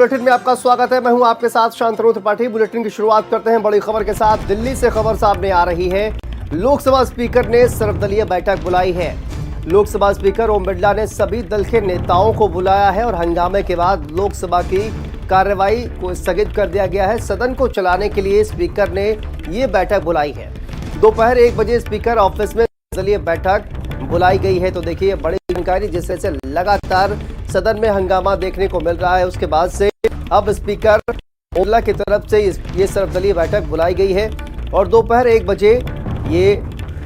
Bulletin में आपका स्वागत है। मैं हूं आपके साथ शांतनु त्रिपाठी। बुलेटिन की शुरुआत करते हैं बड़ी खबर के साथ। दिल्ली से खबर सामने आ रही है, लोकसभा स्पीकर ने सर्वदलीय बैठक बुलाई है। लोकसभा स्पीकर ओम बिरला ने सभी दल के नेताओं को बुलाया है और हंगामे के बाद लोकसभा की कार्यवाही को स्थगित कर दिया गया है। सदन को चलाने के लिए स्पीकर ने ये बैठक बुलाई है। दोपहर 1 बजे स्पीकर ऑफिस में सर्वदलीय बैठक बुलाई गई है। तो देखिए बड़ी जानकारी, जिससे से लगातार सदन में हंगामा देखने को मिल रहा है, उसके बाद से अब स्पीकर ओम बिरला की तरफ से ये सर्वदलीय बैठक बुलाई गई है और दोपहर 1 बजे ये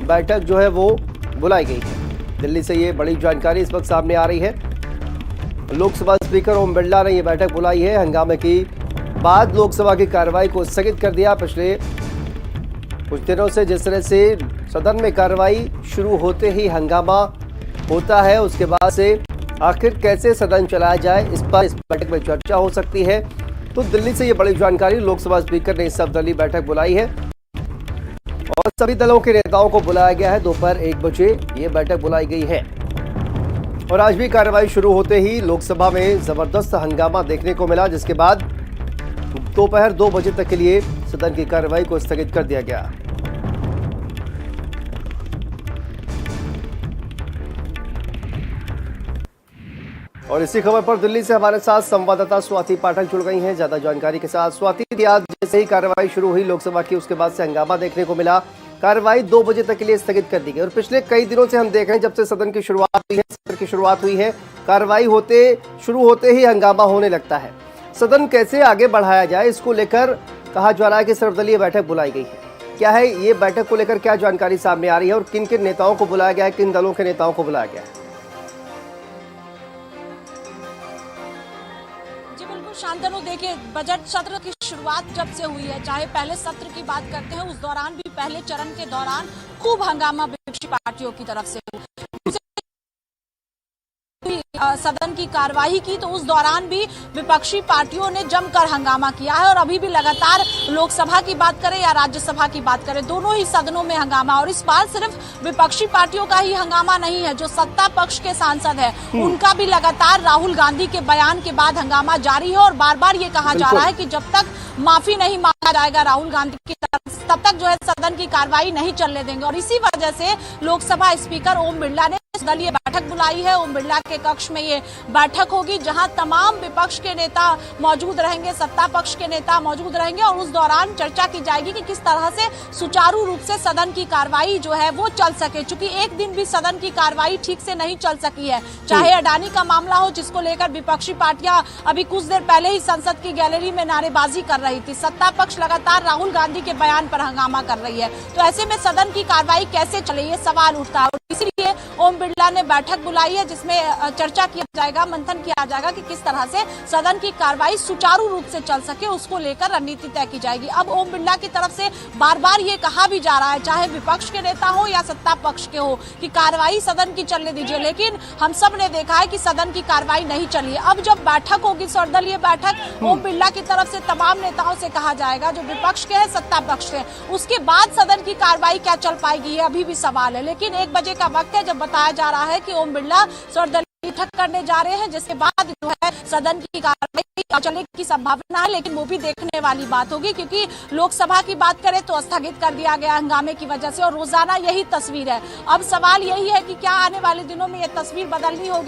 बैठक जो है वो बुलाई गई है। दिल्ली से ये बड़ी जानकारी इस वक्त सामने आ रही है। लोकसभा स्पीकर ओम बिरला ने ये बैठक बुलाई है। हंगामे की बाद लोकसभा की कार्रवाई को स्थगित कर दिया। पिछले कुछ दिनों से जिस तरह से सदन में कार्रवाई शुरू होते ही हंगामा होता है, उसके बाद से आखिर कैसे सदन चलाया जाए, इस पर इस बैठक में चर्चा हो सकती है। तो दिल्ली से ये बड़ी जानकारी, लोकसभा स्पीकर ने सर्वदलीय बैठक बुलाई है और सभी दलों के नेताओं को बुलाया गया है। दोपहर 1 बजे ये बैठक बुलाई गई है और आज भी कार्रवाई शुरू होते ही लोकसभा में जबरदस्त हंगामा देखने को मिला, जिसके बाद दोपहर 2 बजे तक के लिए सदन की कार्रवाई को स्थगित कर दिया गया। और इसी खबर पर दिल्ली से हमारे साथ संवाददाता स्वाति पाठक जुड़ गई हैं ज्यादा जानकारी के साथ। स्वाति, आज जैसे ही कार्रवाई शुरू हुई लोकसभा की, उसके बाद से हंगामा देखने को मिला। कार्रवाई 2 बजे तक के लिए स्थगित कर दी गई और पिछले कई दिनों से हम देख रहे हैं, जब से सदन की शुरुआत हुई है, कार्रवाई शुरू होते ही हंगामा होने लगता है। सदन कैसे आगे बढ़ाया जाए, इसको लेकर कहा जा रहा है कि सर्वदलीय बैठक बुलाई गई है। क्या है ये बैठक को लेकर क्या जानकारी सामने आ रही है और किन किन नेताओं को बुलाया गया है, किन दलों के नेताओं को बुलाया गया है? शांतनु, देखिए, बजट सत्र की शुरुआत जब से हुई है, चाहे पहले सत्र की बात करते हैं, उस दौरान भी पहले चरण के दौरान खूब हंगामा विपक्षी पार्टियों की तरफ से सदन की कार्यवाही की, तो उस दौरान भी विपक्षी पार्टियों ने जमकर हंगामा किया है और अभी भी लगातार लोकसभा की बात करें या राज्यसभा की बात करें, दोनों ही सदनों में हंगामा। और इस बार सिर्फ विपक्षी पार्टियों का ही हंगामा नहीं है, जो सत्ता पक्ष के सांसद है उनका भी लगातार राहुल गांधी के बयान के बाद हंगामा जारी है और बार बार ये कहा जा रहा है कि जब तक माफी नहीं मांगा जाएगा राहुल गांधी की तरफ, तब तक जो है सदन की कार्रवाई नहीं चलने देंगे। और इसी वजह से लोकसभा स्पीकर ओम बिरला ने सर्वदलीय बैठक बुलाई है। ओम बिरला के कक्ष में ये बैठक होगी, जहां तमाम विपक्ष के नेता मौजूद रहेंगे, सत्ता पक्ष के नेता मौजूद रहेंगे और उस दौरान चर्चा की जाएगी कि किस तरह से सुचारू रूप से सदन की कार्रवाई जो है वो चल सके। चूंकि एक दिन भी सदन की कार्रवाई ठीक से नहीं चल सकी है, चाहे अडानी का मामला हो, जिसको लेकर विपक्षी पार्टियां अभी कुछ देर पहले ही संसद की गैलरी में नारेबाजी कर रही थी, सत्ता पक्ष लगातार राहुल गांधी के बयान पर हंगामा कर रही है। तो ऐसे में सदन की कार्रवाई कैसे चले, ये सवाल उठता है। इसलिए ओम बिरला ने बैठक बुलाई है, जिसमें चर्चा किया जाएगा, मंथन किया जाएगा कि किस तरह से सदन की कार्रवाई सुचारू रूप से चल सके, उसको लेकर रणनीति तय की जाएगी। अब ओम बिरला की तरफ से बार बार ये कहा भी जा रहा है, चाहे विपक्ष के नेता हो या सत्ता पक्ष के हो, कि कार्रवाई सदन की चलने दीजिए, लेकिन हम सब ने देखा है कि सदन की कार्रवाई नहीं चली। अब जब बैठक होगी, सर्वदलीय बैठक, ओम बिरला की तरफ से तमाम नेताओं से कहा जाएगा, जो विपक्ष के हैं, सत्ता पक्ष के, उसके बाद सदन की कार्रवाई क्या चल पाएगी, ये अभी भी सवाल है। लेकिन 1 बजे का वक्त है जब बताया जा रहा है कि ओम बिरला सर्वदलीय बैठक करने जा रहे हैं, जिसके बाद जो है सदन की कार्रवाई चलने की संभावना है। लेकिन वो भी देखने वाली बात होगी, क्योंकि लोकसभा की बात करें तो स्थगित कर दिया गया हंगामे की वजह से और रोजाना यही तस्वीर है। अब सवाल यही है कि क्या आने वाले दिनों में ये तस्वीर बदलनी होगी।